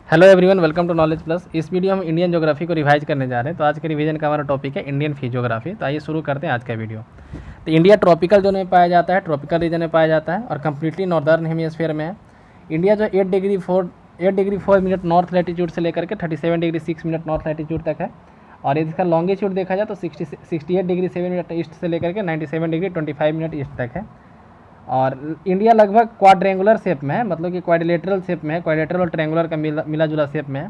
Hello everyone, welcome to knowledge plus. इस video में हम इंडियन ज्योग्राफी को रिवाइज करने जा रहे हैं। तो आज के रिवीजन का हमारा टॉपिक है इंडियन फिजियोग्राफी। तो आइए शुरू करते हैं आज का वीडियो। तो इंडिया ट्रॉपिकल जोन में पाया जाता है, ट्रॉपिकल रीजन में पाया जाता है और कम्प्लीटली नॉर्दर्न हेमिस्फीयर में है। इंडिया जो 8 डिग्री 4 मिनट नॉर्थ लैटीट्यूड से लेकर के 37 डिग्री 6 मिनट नॉर्थ लैटीट्यूड तक है। और इसका लॉन्गिट्यूड देखा जाए तो 68 डिग्री 7 मिनट ईस्ट से लेकर के 97 डिग्री 25 मिनट ईस्ट तक है। और इंडिया लगभग क्वाड्रेंगुलर शेप में है, मतलब कि क्वाड्रिलेटरल शेप में है, क्वाड्रिलेटरल और ट्रेंगुलर का मिला जुला शेप में है।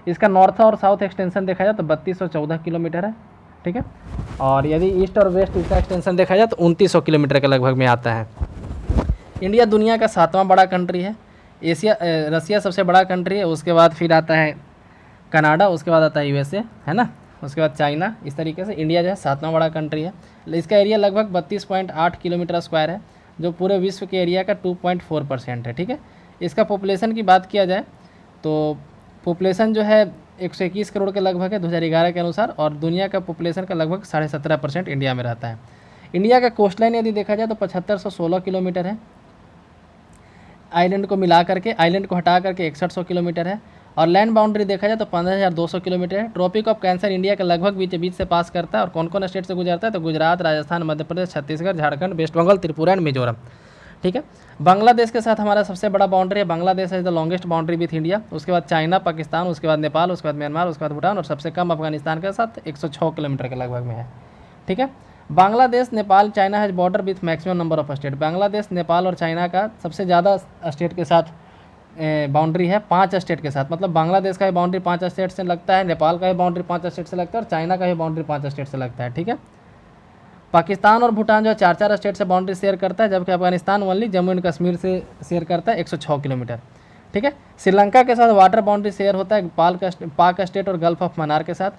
इसका नॉर्थ और साउथ एक्सटेंशन देखा जाए तो 3214 किलोमीटर है, ठीक है। और यदि ईस्ट और वेस्ट इसका एक्सटेंशन देखा जाए तो 2900 किलोमीटर के लगभग में आता है। इंडिया दुनिया का 7वां बड़ा कंट्री है। रसिया सबसे बड़ा कंट्री है, उसके बाद फिर आता है कनाडा, उसके बाद आता है यूएसए, है ना, उसके बाद चाइना। इस तरीके से इंडिया जो है 7वां बड़ा कंट्री है। इसका एरिया लगभग 32.8 किलोमीटर स्क्वायर है, जो पूरे विश्व के एरिया का 2.4% है, ठीक है। इसका पॉपुलेशन की बात किया जाए तो पॉपुलेशन जो है 121 करोड़ के लगभग है 2011 के अनुसार, और दुनिया का पॉपुलेशन का लगभग 17.5% इंडिया में रहता है। इंडिया का कोस्ट लाइन यदि देखा जाए तो 7516 किलोमीटर है। आइलैंड को मिला करके, आइलैंड को हटा करके 6100 किलोमीटर है। और लैंड बाउंड्री देखा जाए तो 15200 किलोमीटर है। ट्रॉपिक ऑफ कैंसर इंडिया के लगभग बीच से पास करता है। और कौन कौन स्टेट से गुजरता है तो गुजरात, राजस्थान, मध्य प्रदेश, छत्तीसगढ़, झारखंड, वेस्ट बंगाल, त्रिपुरा एंड मिजोरम, ठीक है। बांग्लादेश के साथ हमारा सबसे बड़ा बाउंड्री है। Bangladesh is the longest boundary with India. उसके बाद चाइना, पाकिस्तान, उसके बाद नेपाल, उसके बाद म्यांमार, उसके बाद भूटान और सबसे कम अफगानिस्तान के साथ 106 किलोमीटर के लगभग में है, ठीक है। Bangladesh, Nepal, China has border with maximum number of state. Bangladesh, Nepal और चाइना का सबसे ज़्यादा स्टेट के साथ बाउंड्री है, 5 स्टेट के साथ। मतलब बांग्लादेश का ही बाउंड्री 5 स्टेट से लगता है, नेपाल का ही बाउंड्री 5 स्टेट से लगता है और चाइना का ही बाउंड्री 5 स्टेट से लगता है, ठीक है। पाकिस्तान और भूटान जो है 4 स्टेट से बाउंड्री शेयर करता है, जबकि अफगानिस्तान ओनली जम्मू एंड कश्मीर से शेयर करता है 106 किलोमीटर, ठीक है। श्रीलंका के साथ वाटर बाउंड्री शेयर होता है पाक स्टेट और गल्फ ऑफ मन्नार के साथ।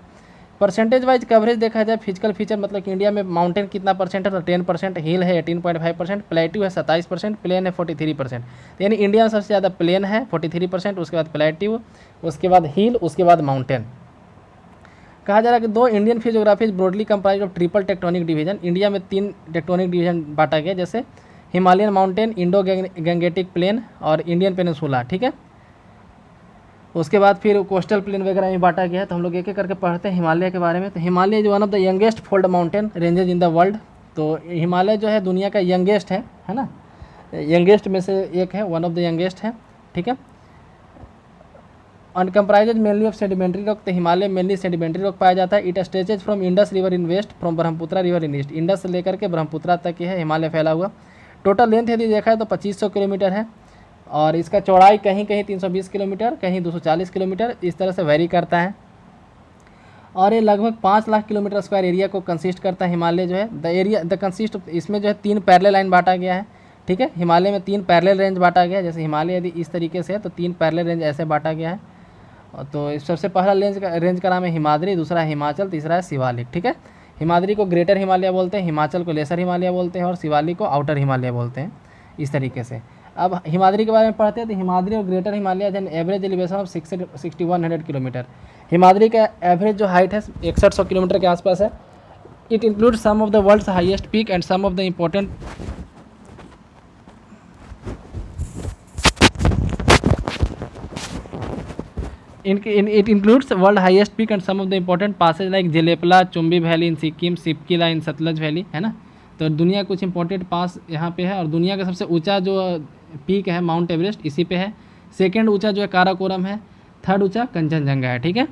परसेंटेज वाइज कवरेज देखा जाए, फिजिकल फीचर मतलब कि इंडिया में माउंटेन कितना परसेंट है तो 10%, हिल है 18.5%, प्लेट्यू है 27%, प्लेन है 43%। यानी इंडिया में सबसे ज़्यादा प्लेन है 43%, उसके बाद प्लेट्यू, उसके बाद हिल, उसके बाद माउंटेन। कहा जा रहा है कि दो Indian physiography broadly comprise of triple tectonic division. India में 3 टेक्टोनिक डिवीजन बांटा गया, जैसे Himalayan mountain, Indo Gangetic plain और इंडियन पेनिनसुला, ठीक है। उसके बाद फिर कोस्टल प्लेन वगैरह में बांटा गया है। तो हम लोग एक एक करके पढ़ते हैं हिमालय के बारे में। तो हिमालय जो one of the youngest fold mountain ranges in the world. तो हिमालय जो है दुनिया का यंगेस्ट है ना, यंगेस्ट में से एक है, वन ऑफ द यंगेस्ट है, ठीक है। अनकम्प्राइजेज मेनली ऑफ सेडिमेंट्री रॉक। तो हिमालय मेनली सेडिमेंट्री रॉक पाया जाता है। It stretches from Indus river in west, from Brahmaputra river in east. Indus से लेकर के ब्रह्मपुत्रा तक ही है हिमालय फैला हुआ। टोटल लेंथ यदि देखा है तो 2500 किलोमीटर है। और इसका चौड़ाई कहीं कहीं 320 किलोमीटर, कहीं 240 किलोमीटर, इस तरह से वेरी करता है। और ये लगभग 5 लाख किलोमीटर स्क्वायर एरिया को कंसिस्ट करता है हिमालय जो है। द कंसिस्ट, इसमें जो है 3 पैरेलल लाइन बांटा गया है, ठीक है। हिमालय में 3 पैरेलल रेंज बांटा गया है। जैसे हिमालय यदि इस तरीके से है तो 3 पैरेलल रेंज ऐसे बांटा गया है। तो इस सबसे पहला रेंज का नाम है हिमाद्री, दूसरा है हिमाचल, तीसरा है शिवालिक, ठीक है। हिमाद्री को ग्रेटर हिमालय बोलते हैं, हिमाचल को लेसर हिमालय बोलते हैं और शिवालिक को आउटर हिमालय बोलते हैं, इस तरीके से। अब हिमाद्री के बारे में पढ़ते हैं। तो हिमाद्री और greater Himalaya an average elevation of 6100 kilometre. Himadri का एवरेज जो हाइट है 6100 किलोमीटर के आसपास है। It include some of the world's highest peak and some of the important it includes world highest peak and some of the important passes like Jelepla, Chumbi valley in Sikkim, Shipki La in Sutlej valley, है ना। तो दुनिया कुछ important पास यहाँ पे है। और दुनिया का सबसे ऊंचा जो पीक है माउंट एवरेस्ट इसी पे है। सेकंड ऊंचा जो है काराकोरम है। थर्ड ऊंचा कंचनजंगा है, ठीक है।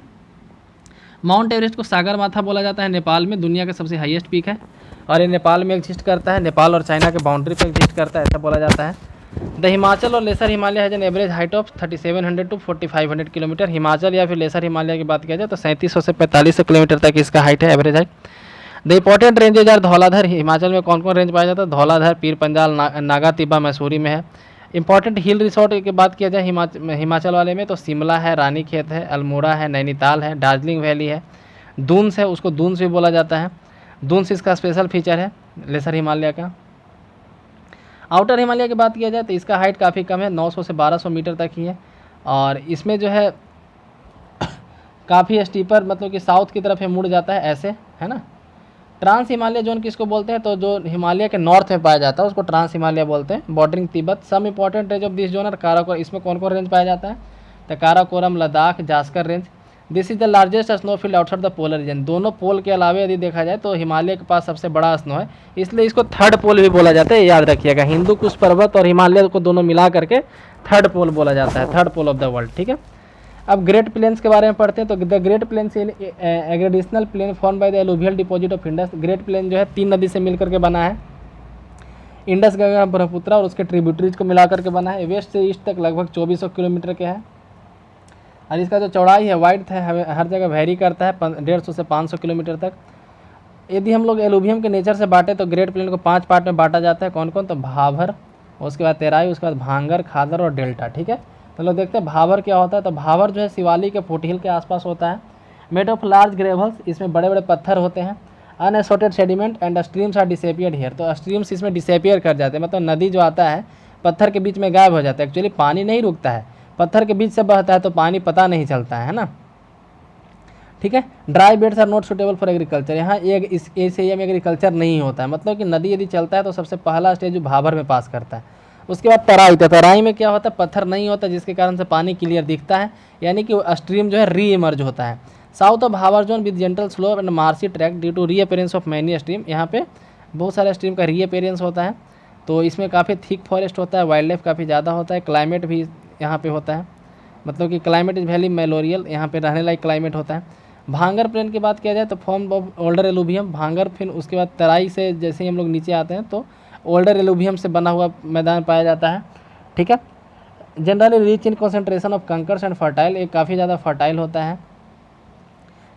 माउंट एवरेस्ट को सागर माथा बोला जाता है। नेपाल में दुनिया का सबसे हाईएस्ट पीक है और ये नेपाल में एग्जिस्ट करता है, नेपाल और चाइना के बाउंड्री पर एग्जिस्ट करता है, ऐसा बोला जाता है। द हिमाचल और lesser Himalaya has an average height of 3700 to 4500 kilometre. Himachal या फिर लेसर हिमालय की बात किया जाए तो 3700 से 4500 किलोमीटर तक इसका हाइट है, average height. The important ranges are Dhauladhar. Himachal में कौन कौन रेंज पाया जाता है? धौलाधर, पीर पंजाल, नागा तिब्बा मैसूरी में है। इंपॉर्टेंट हिल रिसोर्ट की बात किया जाए हिमाचल वाले में तो शिमला है, रानीखेत है, अल्मोड़ा है, नैनीताल है, दार्जिलिंग वैली है, दून्स है, उसको दून्स भी बोला जाता है। दून्स इसका स्पेशल फीचर है लेसर हिमालय का। आउटर हिमालय की बात किया जाए तो इसका हाइट काफ़ी कम है, 900 से 1200 मीटर तक ही है। और इसमें जो है काफ़ी स्टीपर, मतलब कि साउथ की तरफ मुड़ जाता है ऐसे, है ना। ट्रांस हिमालय जोन किसको बोलते हैं? तो जो हिमालय के नॉर्थ में पाया जाता है उसको ट्रांस हिमालय बोलते हैं। Bordering Tibet. Some important range of this zone और काराकोरम। इसमें कौन कौन रेंज पाया जाता है? The Karakoram, Ladakh, Zaskar range. This is the largest snow field outside the polar region. दोनों पोल के अलावा यदि देखा जाए तो हिमालय के पास सबसे बड़ा स्नो है, इसलिए इसको थर्ड पोल भी बोला जाता है, याद रखिएगा। हिंदू कुश पर्वत और हिमालय को दोनों मिला करके थर्ड पोल बोला जाता है, third pole of the world, ठीक है। अब ग्रेट प्लेन्स के बारे में पढ़ते हैं। तो the great plains aggradational plain form by the alluvial deposit of Indus. Great plain जो है 3 नदी से मिलकर के बना है, इंडस, गंगा, ब्रह्मपुत्र और उसके ट्रिब्यूटरीज को मिलाकर के बना है। वेस्ट से ईस्ट तक लगभग 2400 किलोमीटर के है, और इसका जो चौड़ाई है, वाइड है, हर जगह वेरी करता है 150 से 500 किलोमीटर तक। यदि हम लोग एलुवियम के नेचर से बांटे तो ग्रेट प्लेन को 5 पार्ट में बांटा जाता है। कौन कौन? तो भाभर, उसके बाद तेराई, उसके बाद भांगर, खादर और डेल्टा, ठीक है। तो लोग देखते हैं भाभर क्या होता है। तो भाभर जो है शिवालिक के फुटहिल के आसपास होता है, मेड ऑफ लार्ज ग्रेवल्स, इसमें बड़े बड़े पत्थर होते हैं। Unsorted sediment and streams are disappeared here. तो स्ट्रीम्स इसमें डिसअपियर कर जाते हैं, मतलब नदी जो आता है पत्थर के बीच में गायब हो जाता है। एक्चुअली पानी नहीं रुकता है, पत्थर के बीच से बहता है तो पानी पता नहीं चलता है ना, ठीक है। Dry beds are not suitable for agriculture. यहाँ इस एरिया में एग्रीकल्चर नहीं होता है, मतलब कि नदी यदि चलता है तो सबसे पहला स्टेज भाभर में पास करता है। उसके बाद तराई, तो तराई में क्या होता है? पत्थर नहीं होता, जिसके कारण से पानी क्लियर दिखता है, यानी कि स्ट्रीम जो है री इमर्ज होता है। South of Bhabar zone with gentle slope and marshy tract due to reappearance of many stream. यहाँ पे बहुत सारे स्ट्रीम का रीअपेरेंस होता है, तो इसमें काफ़ी थिक फॉरेस्ट होता है, वाइल्ड लाइफ काफ़ी ज़्यादा होता है, क्लाइमेट भी यहाँ पे होता है, मतलब कि क्लाइमेट इज वैली मेलोरियल, यहाँ पे रहने लायक क्लाइमेट होता है। भांगर प्लेन की बात किया जाए तो फॉर्म ऑफ ओल्डर एलुवियम, भांगर, फिर उसके बाद तराई से जैसे ही हम लोग नीचे आते हैं तो ओल्डर एलुवियम से बना हुआ मैदान पाया जाता है, ठीक है। Generally rich in concentration of kankars and fertile, ये काफ़ी ज़्यादा फर्टाइल होता है।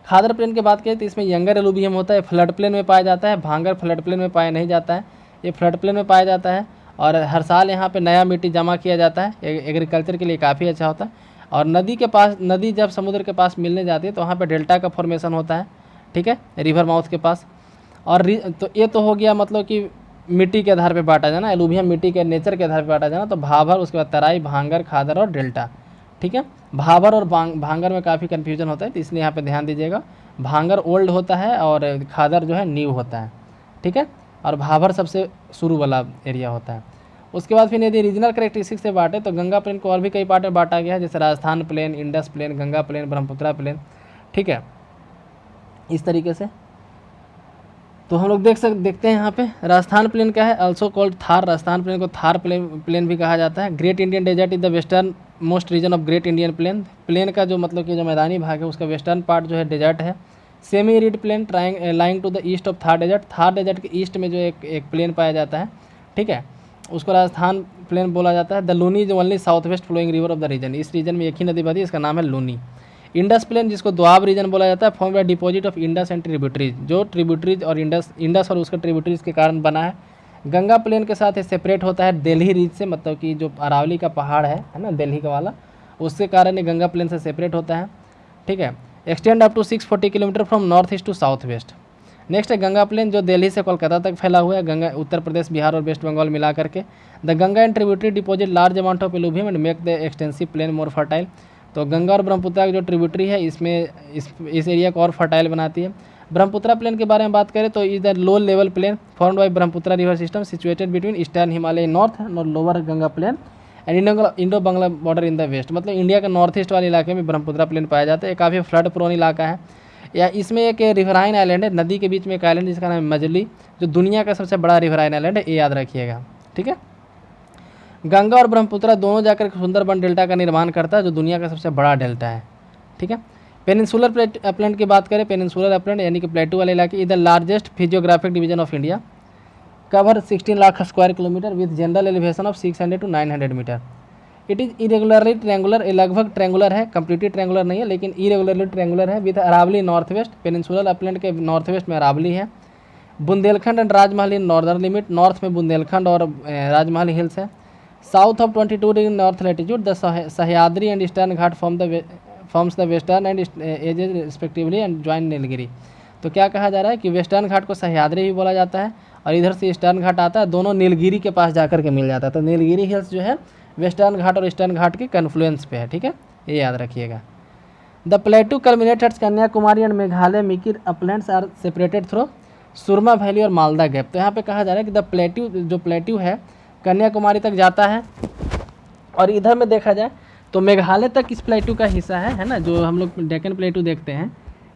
खादर प्लेन की बात करें तो इसमें यंगर एलुवियम होता है, फ्लड प्लेन में पाया जाता है। भांगर फ्लड प्लेन में पाया नहीं जाता है, ये फ्लड प्लेन में पाया जाता है, और हर साल यहाँ पे नया मिट्टी जमा किया जाता है, एग्रीकल्चर के लिए काफ़ी अच्छा होता है। और नदी के पास, नदी जब समुद्र के पास मिलने जाती है तो वहाँ पे डेल्टा का फॉर्मेशन होता है, ठीक है, रिवर माउथ के पास। और तो ये तो हो गया मतलब कि मिट्टी के आधार पे बांटा जाना, एलुवियम मिट्टी के नेचर के आधार पे बांटा जाना। तो भाभर, उसके बाद तराई, भांगर, खादर और डेल्टा, ठीक है। भाभर और भांगर में काफ़ी कन्फ्यूजन होता है, तो इसलिए यहाँ पे ध्यान दीजिएगा। भांगर ओल्ड होता है और खादर जो है न्यू होता है, ठीक है, और भाभर सबसे शुरू वाला एरिया होता है। उसके बाद फिर यदि रीजनल करेक्टरिस्टिक्स से बांटे तो गंगा प्लेन को और भी कई पार्ट में बांटा गया है, जैसे Rajasthan plain, Indus plain, Ganga plain, Brahmaputra plain, ठीक है, इस तरीके से। तो हम लोग देखते हैं यहाँ पे राजस्थान प्लेन क्या है, also called Thar. Rajasthan plain को थार प्लेन भी कहा जाता है। Great Indian desert is the western most region of great Indian plain. Plain का जो मतलब कि जो मैदानी भाग है उसका वेस्टर्न पार्ट जो है डेजर्ट है। Semi arid plain lying to the east of Thar desert. Thar desert के ईस्ट में जो एक प्लेन पाया जाता है, ठीक है, उसको राजस्थान प्लेन बोला जाता है। The Luni is only south west flowing river of the region. इस रीजन में एक ही नदी बहती है, इसका नाम है लूनी। इंडस प्लेन, जिसको दोआब रीजन बोला जाता है, form by deposit of Indus and tributaries, जो ट्रिब्यूटरीज और इंडस और उसके ट्रिब्यूटरीज के कारण बना है। गंगा प्लेन के साथ ये सेपरेट होता है दिल्ली रीज से, मतलब कि जो अरावली का पहाड़ है ना, दिल्ली का वाला, उसके कारण ये गंगा प्लेन से सेपरेट होता है, ठीक है। Extend up to 640 kilometre from north east to south west. Next है गंगा प्लेन, जो दिल्ली से कोलकाता तक फैला हुआ है, गंगा उत्तर प्रदेश, बिहार और वेस्ट बंगाल मिला करके। The Ganga and tributary deposit large amount of alluvium and make the extensive plain more fertile. तो गंगा और ब्रह्मपुत्रा की जो ट्रिब्यूटरी है इसमें इस एरिया को और फर्टाइल बनाती है। ब्रह्मपुत्रा प्लेन के बारे में बात करें तो is the low level plain formed by Brahmaputra river system situated between eastern Himalaya north और lower Ganga plain and Indo Bangla border in the west. मतलब इंडिया के नॉर्थ ईस्ट वाले इलाके में ब्रह्मपुत्रा प्लेन पाया जाता है। काफ़ी फ्लड प्रोन इलाका है। या इसमें एक रिवराइन आइलैंड है, नदी के बीच में एक आइलैंड जिसका नाम है मजली, जो दुनिया का सबसे बड़ा रिवराइन आइलैंड है, ये याद रखिएगा, ठीक है। गंगा और ब्रह्मपुत्रा दोनों जाकर सुंदरबन डेल्टा का निर्माण करता है, जो दुनिया का सबसे बड़ा डेल्टा है, ठीक है। पेनिनसुलर अपलैंड की बात करें, पेनिनसुलर अपलैंड यानी कि प्लेटू वाले इलाके is the largest physiographic division of India, cover 16 lakh square kilometre with general elevation of 600 to 900 metre. It is irregularly triangular, लगभग ट्रैंगुलर है, कम्प्लीटली ट्रैंगुलर नहीं है लेकिन इरेगुलरली ट्रैंगुलर है, with Aravalli north west. Peninsular upland के north west में अरावली है। Bundelkhand and Rajmahal in northern limit, north में बुंदेलखंड और राजमहल हिल्स है। South of 22 degree north latitude the Sahyadri and eastern Ghat forms the western and edges respectively and join Nilgiri. तो क्या कहा जा रहा है कि वेस्टर्न घाट को सह्याद्री भी बोला जाता है और इधर से ईस्टर्न घाट आता है, दोनों नीलगिरी के पास जाकर के मिल जाता है। तो नीलगिरी हिल्स जो है वेस्टर्न घाट और ईस्टर्न घाट के कन्फ्लुएंस पे है, ठीक है, ये याद रखिएगा। The plateau culminates at Kanyakumari and Meghalaya Mikir uplands are separated through Surma valley और मालदा गैप। तो यहाँ पे कहा जा रहा है कि द प्लेट्यू, जो प्लेट्यू है कन्याकुमारी तक जाता है, और इधर में देखा जाए तो मेघालय तक इस प्लेटू का हिस्सा है ना, जो हम लोग डेक्कन प्लेटू देखते हैं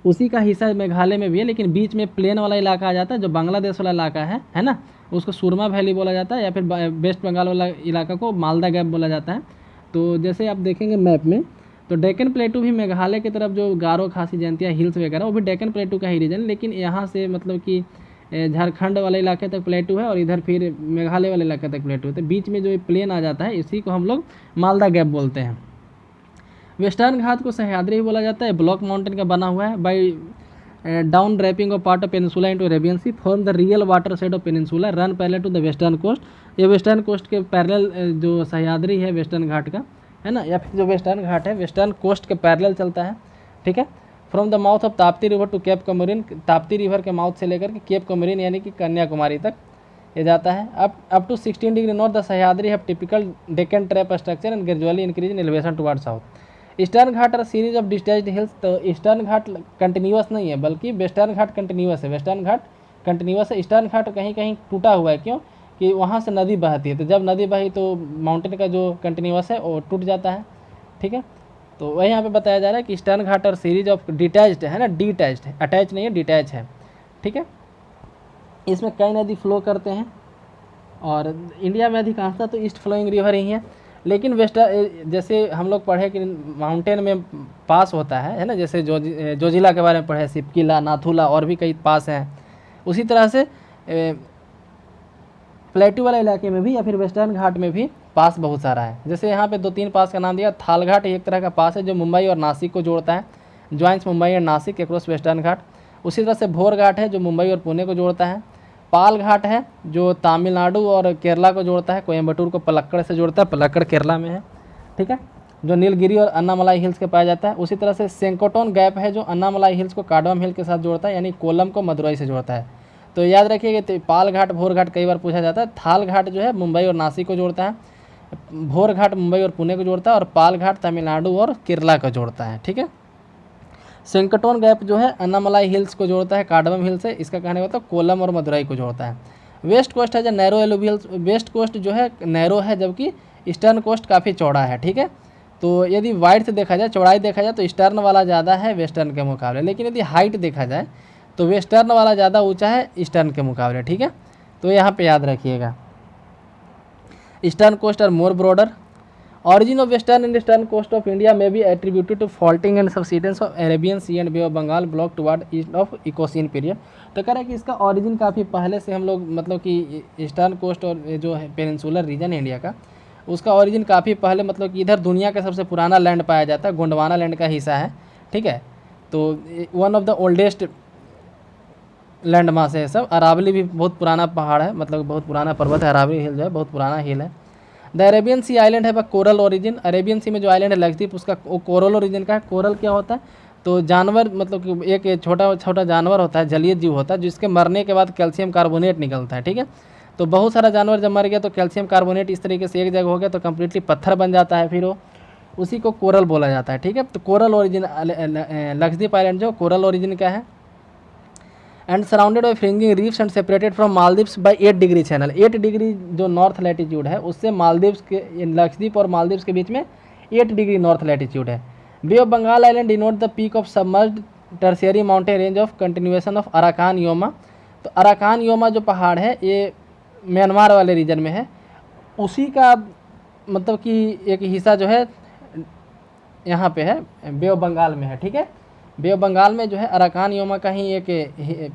उसी का हिस्सा मेघालय में भी है, लेकिन बीच में प्लेन वाला इलाका आ जाता है जो बांग्लादेश वाला इलाका है ना, उसको सुरमा वैली बोला जाता है, या फिर वेस्ट बंगाल वाला इलाका को मालदा गैप बोला जाता है। तो जैसे आप देखेंगे मैप में, तो डेक्कन प्लेटू भी मेघालय की तरफ जो गारो खासी जयंतिया हिल्स वगैरह वो भी डेक्कन प्लेटू का ही रीजन, लेकिन यहाँ से मतलब कि झारखंड वाले इलाके तक प्लेटू है और इधर फिर मेघालय वाले इलाके तक प्लेटू है। तो बीच में जो प्लेन आ जाता है इसी को हम लोग मालदा गैप बोलते हैं। वेस्टर्न घाट को सह्याद्री ही बोला जाता है, ब्लॉक माउंटेन का बना हुआ है। By down draping of part of peninsula into Arabian sea form the real water shed of peninsula run parallel to the western coast. ये वेस्टर्न कोस्ट के पैरेलल जो सह्याद्री है वेस्टर्न घाट का, है ना, या फिर जो वेस्टर्न घाट है वेस्टर्न कोस्ट के पैरेलल चलता है, ठीक है। From the mouth of Tapti river to cape Comorin, Tapti river के माउथ से लेकर के केप कमोरिन यानी कि कन्याकुमारी तक ये जाता है। Up to 16 degree north the Sahyadri have typical Deccan trap structure and gradually increase in elevation toward south. Eastern Ghat और सीरीज ऑफ डिटैच्ड हिल्स, तो ईस्टर्न घाट कंटिन्यूअस नहीं है बल्कि वेस्टर्न घाट कंटिन्यूअस है। वेस्टर्न घाट कंटिन्यूअस है, ईस्टर्न घाट कहीं कहीं टूटा हुआ है, क्यों कि वहाँ से नदी बहती है, तो जब नदी बही तो माउंटेन का जो कंटिन्यूअस है वो टूट जाता है, ठीक है। तो वही यहाँ पे बताया जा रहा है कि ईस्टर्न घाट और सीरीज ऑफ डिटैच्ड है ना, डिटैच्ड है, अटैच नहीं है, डिटैच है, ठीक है। इसमें कई नदी फ्लो करते हैं और इंडिया में अधिकांशतः तो ईस्ट फ्लोइंग रिवर ही है, लेकिन वेस्टर्न जैसे हम लोग पढ़े कि माउंटेन में पास होता है ना, जैसे जोजिला के बारे में पढ़े, सिपकिला, नाथुला और भी कई पास हैं, उसी तरह से प्लेटू वाले इलाके में भी या फिर वेस्टर्न घाट में भी पास बहुत सारा है। जैसे यहाँ पे 2-3 पास का नाम दिया। थाल घाट एक तरह का पास है जो मुंबई और नासिक को जोड़ता है, ज्वाइंट्स मुंबई और नासिक एक्रॉस वेस्टर्न घाट। उसी तरह से भोर घाट है जो मुंबई और पुणे को जोड़ता है। पाल घाट है जो तमिलनाडु और केरला को जोड़ता है, कोयम्बटूर को पलक्कड़ से जोड़ता है, पलक्कड़ केरला में है, ठीक है, जो नीलगिरी और अन्नामलाई हिल्स के पाया जाता है। उसी तरह से सेंकोटोन गैप है जो अन्नामलाई हिल्स को कार्डम हिल के साथ जोड़ता है, यानी कोलम को मदुरई से जोड़ता है। तो याद रखिए कि पाल घाट भोर घाट कई बार पूछा जाता है। थाल घाट जो है मुंबई और नासिक को जोड़ता है, भोर घाट मुंबई और पुणे को जोड़ता है, और पाल घाट तमिलनाडु और केरला को जोड़ता है, ठीक है। सेंकटोन गैप जो है अन्नामलाई हिल्स को जोड़ता है कार्डमम हिल से, इसका कहने का तो कोलम और मदुरई को जोड़ता है। वेस्ट कोस्ट है जो नैरो एलुवियल, वेस्ट कोस्ट जो है नैरो है जबकि ईस्टर्न कोस्ट काफ़ी चौड़ा है, ठीक है। तो यदि वाइड से देखा जाए, चौड़ाई देखा जाए तो ईस्टर्न वाला ज़्यादा है वेस्टर्न के मुकाबले, लेकिन यदि हाइट देखा जाए तो वेस्टर्न वाला ज़्यादा ऊंचा है ईस्टर्न के मुकाबले, ठीक है। तो यहाँ पे याद रखिएगा eastern coast are more broader. Origin of western and eastern coast of India may be attributed to faulting and subsidence of Arabian Sea and Bay of Bengal block toward east of Eocene period। तो कह रहे हैं कि इसका origin काफ़ी पहले से हम लोग मतलब कि ईस्टर्न कोस्ट और जो है पेनिनसुलर रीजन है इंडिया का, उसका origin काफ़ी पहले मतलब कि इधर दुनिया का सबसे पुराना लैंड पाया जाता है, गोंडवाना लैंड का हिस्सा है, ठीक है। तो one of the oldest land mass है सब। अरावली भी बहुत पुराना पहाड़ है, मतलब बहुत पुराना पर्वत है, अरावली हिल जो है बहुत पुराना हिल है। द अरेबियन सी आइलैंड है कोरल ओरिजिन। अरेबियन सी में जो आइलैंड है लक्षद्वीप उसका वो कोरल ओरिजिन का है। कोरल क्या होता है, तो जानवर मतलब कि एक छोटा छोटा जानवर होता है, जलीय जीव होता है, जिसके मरने के बाद कैल्शियम कार्बोनेट निकलता है, ठीक है। तो बहुत सारा जानवर जब मर गया तो कैल्शियम कार्बोनेट इस तरीके से एक जगह हो गया तो कम्प्लीटली पत्थर बन जाता है, फिर वो उसी को कोरल बोला जाता है, ठीक है। तो कोरल ओरिजिन लक्षद्वीप आइलैंड जो कोरल ओरिजिन का है। And surrounded by fringing reefs and separated from Maldives by 8 degree channel. 8 degree जो नॉर्थ लैटिट्यूड है उससे मालदीव्स के, लक्षद्वीप और मालदीव्स के बीच में 8 डिग्री नॉर्थ लैटिट्यूड है। Bay of Bengal island denote the peak of submerged tertiary mountain range of continuation of Arakan Yoma. तो Arakan Yoma जो पहाड़ है ये म्यांमार वाले रीजन में है, उसी का मतलब कि एक हिस्सा जो है यहाँ पे है, बे ऑफ बंगाल में है, ठीक है। बे ऑफ बंगाल में जो है अराकान योमा का ही एक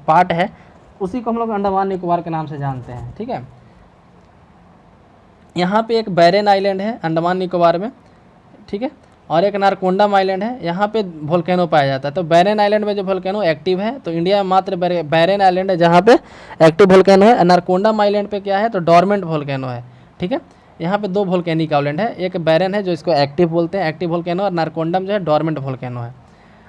पार्ट है, उसी को हम लोग अंडमान निकोबार के नाम से जानते हैं, ठीक है। यहाँ पे एक बैरेन आइलैंड है अंडमान निकोबार में, ठीक है, और एक नारकोंडम आइलैंड है, यहाँ पे वोल्केनो पाया जाता है। तो बैरेन आइलैंड में जो वोल्केनो एक्टिव है, तो इंडिया में मात्र बैरेन आइलैंड है जहाँ पे एक्टिव वोल्केनो है। नारकोंडम आइलैंड पे क्या है, तो डॉर्मेंट वोल्केनो है, ठीक है। यहाँ पे 2 वोल्केनिक आइलैंड है, एक बैरेन है जो इसको एक्टिव बोलते हैं, एक्टिव वोल्केनो, और नारकोंडम जो है डॉर्मेंट वोल्केनो है।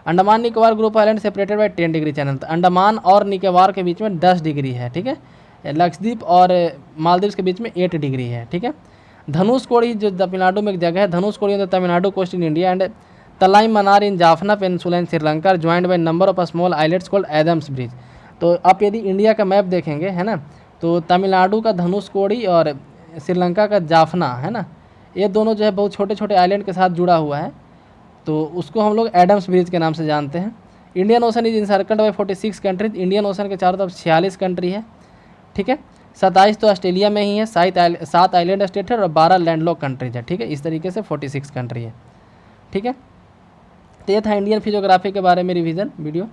Andaman Nicobar group island separated by 10 degree channel. तो अंडमान और निकोबार के बीच में 10 डिग्री है, ठीक है। लक्षद्वीप और मालदीव्स के बीच में 8 डिग्री है, ठीक है। धनुषकोडी जो तमिलनाडु में एक जगह है, Dhanushkodi in the Tamil Nadu coast in India and Talai Mannar in Jaffna peninsula in Sri Lanka joined by number of small islands called Adam's Bridge. तो आप यदि इंडिया का मैप देखेंगे है ना, तो तमिलनाडु का धनुषकोडी और श्रीलंका का जाफना है ना, ये दोनों जो है बहुत छोटे छोटे आइलैंड के साथ जुड़ा हुआ है, तो उसको हम लोग एडम्स ब्रिज के नाम से जानते हैं। Indian Ocean is encircled by 46 countries. Indian Ocean के चारों तरफ 46 कंट्री है, ठीक है। 27 तो ऑस्ट्रेलिया में ही है, 7 आइलैंड स्टेट है और 12 लैंडलॉक कंट्रीज है, ठीक है। इस तरीके से 46 कंट्री है, ठीक है। तो ये था इंडियन फिजियोग्राफी के बारे में रिवीजन वीडियो।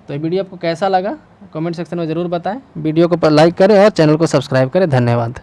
तो ये वीडियो आपको कैसा लगा कमेंट सेक्शन में ज़रूर बताएं। वीडियो को लाइक करें और चैनल को सब्सक्राइब करें। धन्यवाद।